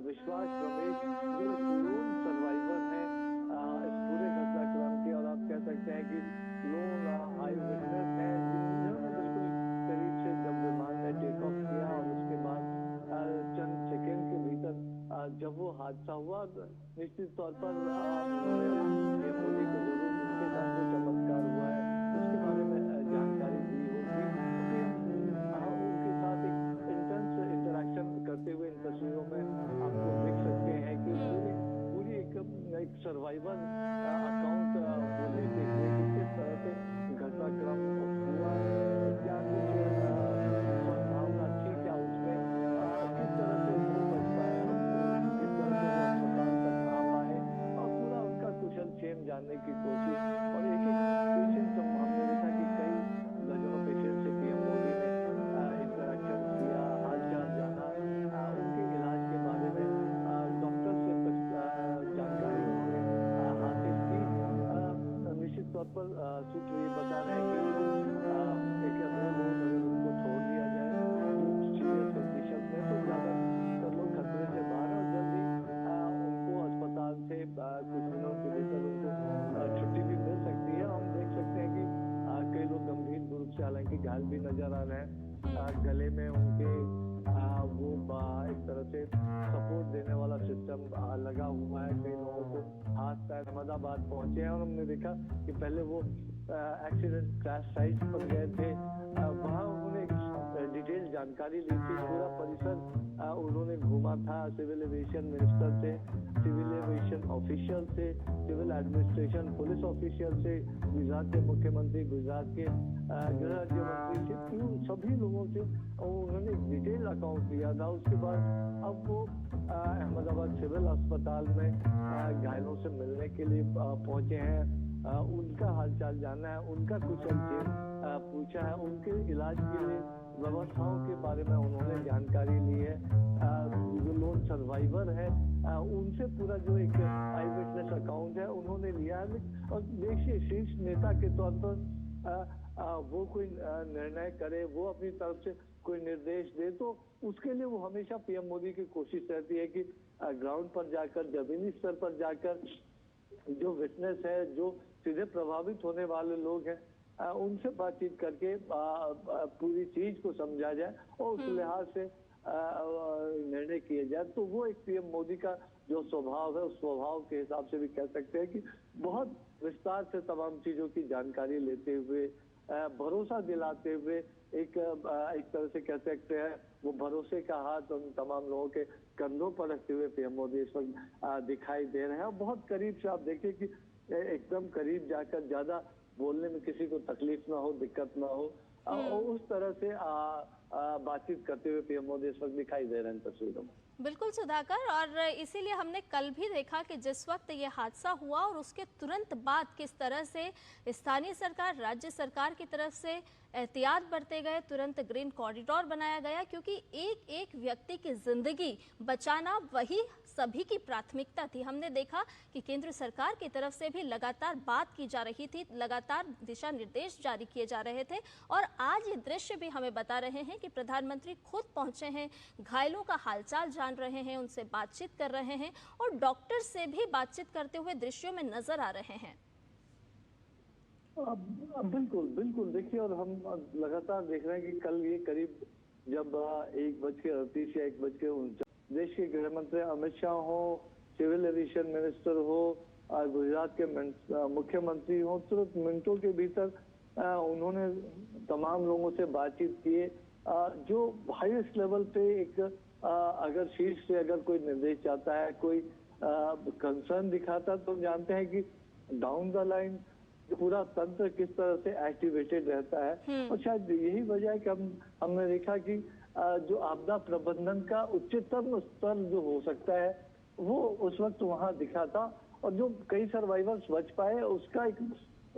विश्वास रमेश जो lone survivor है इस पूरे घटनाक्रम के, और आप कह सकते हैं कि लोन आई विटनेस है जिन्होंने बिल्कुल करीब से जब विमान ने टेक ऑफ किया और उसके बाद चंद सेकंड के भीतर जब वो हादसा हुआ, निश्चित तौर पर उन्होंने पीएम मोदी को जरूर उनके साथ जो चमत्कार हुआ है उसके बारे में जानकारी दी होगी। क्योंकि हम उनके साथ एक इंटेंस इंटरेक्शन करते हुए इन तस्वीरों में आपको देख सकते हैं कि पूरी पूरी एक सर्वाइवर अकाउंट वो लेते हुए कि किस तरह से घटनाक्रम हुआ, क्या कुछ सद्भावना थी क्या उसमें, किस तरह से वो बच पाए और किस तरह से वो अस्पताल तक आ पाए, और पूरा उनका कुशल क्षेम जानने की कोशिश। और एक एक पेशेंट हमने देखा कि कई दर्जनों पेशेंट से पीएम मोदी ने इंटरेक्शन किया, हालचाल जाना, उनके इलाज के बारे में डॉक्टर से जानकारी उन्होंने हासिल की। निश्चित तौर पर सूत्र ये बता रहे हैं कि लोग एक या दो लोग अगर उनको छोड़ दिया जाए जो सीरियस कंडीशन में, तो ज्यादातर लोग खतरे से बाहर है और जल्द ही उनको अस्पताल से कुछ दिनों के भीतर उनको छुट्टी भी मिल सकती है। हम देख सकते हैं कि कई लोग गंभीर रूप से हालांकि घायल भी नजर आ रहे हैं, गले में उनके वो एक तरह से सपोर्ट देने वाला सिस्टम लगा हुआ है। कई लोगों को हाथ पैर अहमदाबाद पहुंचे हैं और हमने देखा कि पहले वो एक्सीडेंट क्रैश साइट पर गए थे, वहां उन्होंने डिटेल जानकारी ली थी, पूरा परिसर उन्होंने घूमा था, सिविल एविएशन मिनिस्टर से, सिविल एविएशन ऑफिशियल से, सिविल एडमिनिस्ट्रेशन पुलिस ऑफिशियल से, गुजरात के मुख्यमंत्री, गुजरात के गृह राज्य मंत्री से, उन सभी लोगों से उन्होंने एक डिटेल अकाउंट लिया था। उसके बाद अब वो अहमदाबाद सिविल अस्पताल में घायलों से मिलने के लिए पहुंचे हैं, उनका हालचाल जानना है, उनका कुशल क्षेम पूछा है, उनके इलाज के लिए व्यवस्थाओं के बारे में उन्होंने जानकारी ली है। जो लोन सर्वाइवर है उनसे पूरा जो एक आई विटनेस अकाउंट है उन्होंने लिया है। और देखिए शीर्ष नेता के तौर पर वो कोई निर्णय करे, वो अपनी तरफ से कोई निर्देश दे, तो उसके लिए वो हमेशा पीएम मोदी की कोशिश रहती है कि ग्राउंड पर जाकर, जमीनी स्तर पर जाकर जो विटनेस है, जो सीधे प्रभावित होने वाले लोग हैं, उनसे बातचीत करके पूरी चीज को समझा जाए और उस लिहाज से निर्णय किए जाए। तो वो एक पीएम मोदी का जो स्वभाव है, उस स्वभाव के हिसाब से भी कह सकते हैं कि बहुत विस्तार से तमाम चीजों की जानकारी लेते हुए, भरोसा दिलाते हुए, एक तरह से कह सकते हैं वो भरोसे का हाथ उन तमाम लोगों के कंधों पर रखते हुए पीएम मोदी इस वक्त दिखाई दे रहे हैं। और बहुत करीब से आप देखिए कि एकदम करीब जाकर, ज्यादा बोलने में किसी को तकलीफ ना हो, दिक्कत ना हो, और उस तरह से बातचीत करते हुए पीएम मोदी इस वक्त दिखाई दे रहे हैं तस्वीरों में। बिल्कुल सुधाकर, और इसीलिए हमने कल भी देखा कि जिस वक्त ये हादसा हुआ और उसके तुरंत बाद किस तरह से स्थानीय सरकार, राज्य सरकार की तरफ से एहतियात बरते गए, तुरंत ग्रीन कॉरिडोर बनाया गया, क्योंकि एक एक व्यक्ति की जिंदगी बचाना वही सभी की प्राथमिकता थी। हमने देखा कि केंद्र सरकार की तरफ से भी लगातार बात की जा रही थी, लगातार दिशा निर्देश जारी किए जा रहे थे, और आज ये दृश्य भी हमें बता रहे हैं कि प्रधानमंत्री खुद पहुंचे हैं, घायलों का हालचाल जान रहे हैं, उनसे बातचीत कर रहे हैं और डॉक्टर से भी बातचीत करते हुए दृश्यों में नजर आ रहे हैं। बिल्कुल बिल्कुल, देखिए, और हम लगातार देख रहे हैं कि कल ये करीब जब 1:38 या 1:49 देश के गृह मंत्री अमित शाह हो, सिविल एविएशन मिनिस्टर हो, गुजरात के मुख्यमंत्री हो, तुरंत मिनटों के भीतर उन्होंने तमाम लोगों से बातचीत किए। जो हाईएस्ट लेवल पे एक अगर शीर्ष से अगर कोई निर्देश चाहता है, कोई कंसर्न दिखाता, तो हम जानते हैं कि डाउन द लाइन पूरा तंत्र किस तरह से एक्टिवेटेड रहता है। और शायद यही वजह है कि हमने देखा कि जो आपदा प्रबंधन का उच्चतम स्तर जो हो सकता है वो उस वक्त वहां दिखा था, और जो कई सर्वाइवर्स बच पाए उसका एक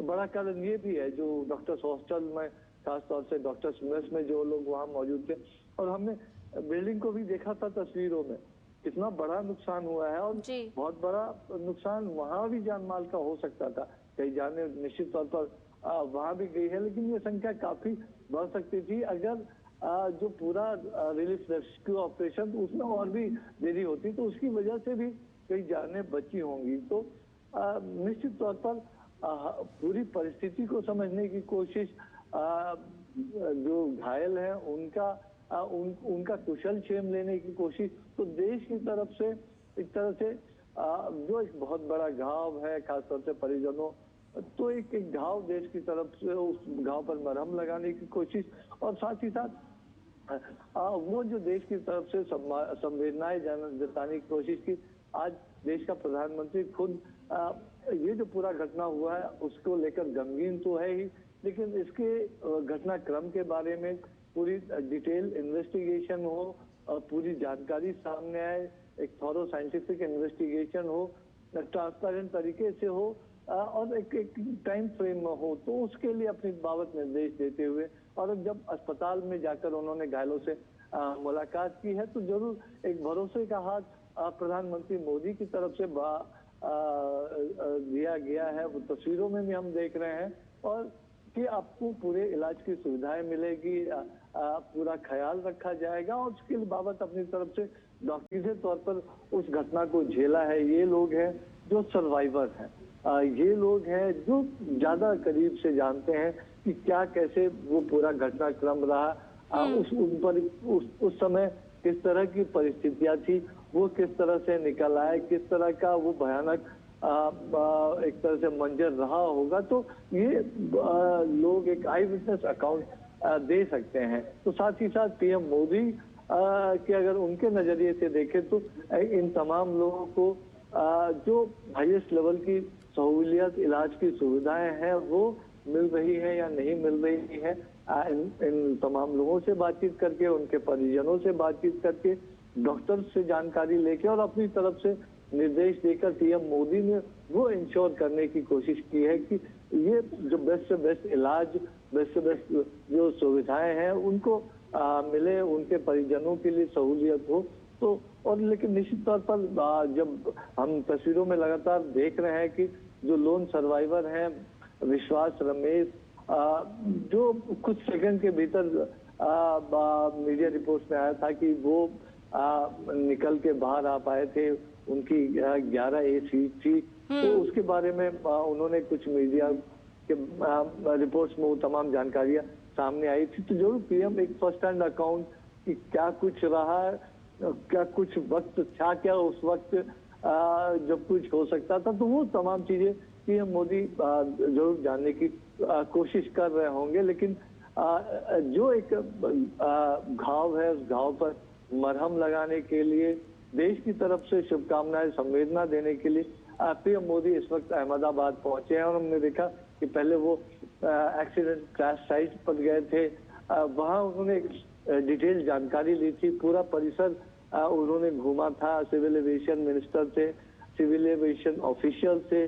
बड़ा कारण ये भी है, जो डॉक्टर्स हॉस्टल में, खासतौर से डॉक्टर्स मेस में जो लोग वहां मौजूद थे, और हमने बिल्डिंग को भी देखा था तस्वीरों में, कितना बड़ा नुकसान हुआ है, और बहुत बड़ा नुकसान वहां भी जान माल का हो सकता था, कई जाने निश्चित तौर पर वहां भी गई है, लेकिन ये संख्या काफी बढ़ सकती थी अगर जो पूरा रिलीफ रेस्क्यू ऑपरेशन उसमें और भी देरी होती, तो उसकी वजह से भी कई जानें बची होंगी। तो निश्चित तौर पर पूरी परिस्थिति को समझने की कोशिश, जो घायल हैं उनका कुशल क्षेम लेने की कोशिश, तो देश की तरफ से एक तरह से जो एक बहुत बड़ा घाव है, खासतौर से परिजनों, तो एक घाव देश की तरफ से उस घाव पर मरहम लगाने की कोशिश, और साथ ही साथ वो जो देश की तरफ से संवेदनाएं जताने की कोशिश की। आज देश का प्रधानमंत्री खुद ये जो पूरा घटना हुआ है उसको लेकर गमगीन तो है ही, लेकिन इसके घटनाक्रम के बारे में पूरी डिटेल इन्वेस्टिगेशन हो, पूरी जानकारी सामने आए, एक थॉरो साइंटिफिक इन्वेस्टिगेशन हो, ट्रांसपेरेंट तरीके से हो, और एक टाइम फ्रेम में हो, तो उसके लिए अपनी बाबत निर्देश देते हुए, और जब अस्पताल में जाकर उन्होंने घायलों से मुलाकात की है, तो जरूर एक भरोसे का हाथ प्रधानमंत्री मोदी की तरफ से दिया गया है। वो तस्वीरों में भी हम देख रहे हैं, और कि आपको पूरे इलाज की सुविधाएं मिलेगी, पूरा ख्याल रखा जाएगा, और उसके बाबत अपनी तरफ से डॉक्टरी तौर पर उस घटना को झेला है। ये लोग हैं जो सर्वाइवर हैं, ये लोग हैं जो ज्यादा करीब से जानते हैं कि क्या कैसे वो पूरा घटनाक्रम रहा, उस समय किस तरह की परिस्थितियां थी, वो किस तरह से निकल आए, किस तरह का वो भयानक एक तरह से मंजर रहा होगा। तो ये लोग एक आई विटनेस अकाउंट दे सकते हैं। तो साथ ही साथ पीएम मोदी के अगर उनके नजरिए से देखें तो इन तमाम लोगों को जो हाईएस्ट लेवल की सहूलियत, इलाज की सुविधाएं हैं वो मिल रही है या नहीं मिल रही है, इन तमाम लोगों से बातचीत करके, उनके परिजनों से बातचीत करके, डॉक्टर से जानकारी लेके और अपनी तरफ से निर्देश देकर पीएम मोदी ने वो इंश्योर करने की कोशिश की है कि ये जो बेस्ट से बेस्ट इलाज, बेस्ट से बेस्ट जो सुविधाएं हैं उनको मिले, उनके परिजनों के लिए सहूलियत हो। तो और लेकिन निश्चित तौर पर जब हम तस्वीरों में लगातार देख रहे हैं कि जो लोन सर्वाइवर हैं विश्वास रमेश, जो कुछ सेकंड के भीतर मीडिया रिपोर्ट्स में आया था कि वो निकल के बाहर आ पाए थे, उनकी 11A सीट थी, तो उसके बारे में उन्होंने कुछ मीडिया के रिपोर्ट्स में वो तमाम जानकारियां सामने आई थी। तो जरूर पीएम एक फर्स्ट हैंड अकाउंट कि क्या कुछ रहा, क्या कुछ वक्त था, क्या उस वक्त जब कुछ हो सकता था, तो वो तमाम चीजें पीएम मोदी जरूर जानने की कोशिश कर रहे होंगे। लेकिन जो एक घाव है, उस घाव पर मरहम लगाने के लिए देश की तरफ से शुभकामनाएं, संवेदना देने के लिए पीएम मोदी इस वक्त अहमदाबाद पहुंचे हैं, और हमने देखा कि पहले वो एक्सीडेंट क्रैश साइट पर गए थे, वहां उन्होंने डिटेल जानकारी ली थी, पूरा परिसर उन्होंने घूमा था, सिविल एविएशन मिनिस्टर थे, सिविल एविएशन ऑफिशियल थे,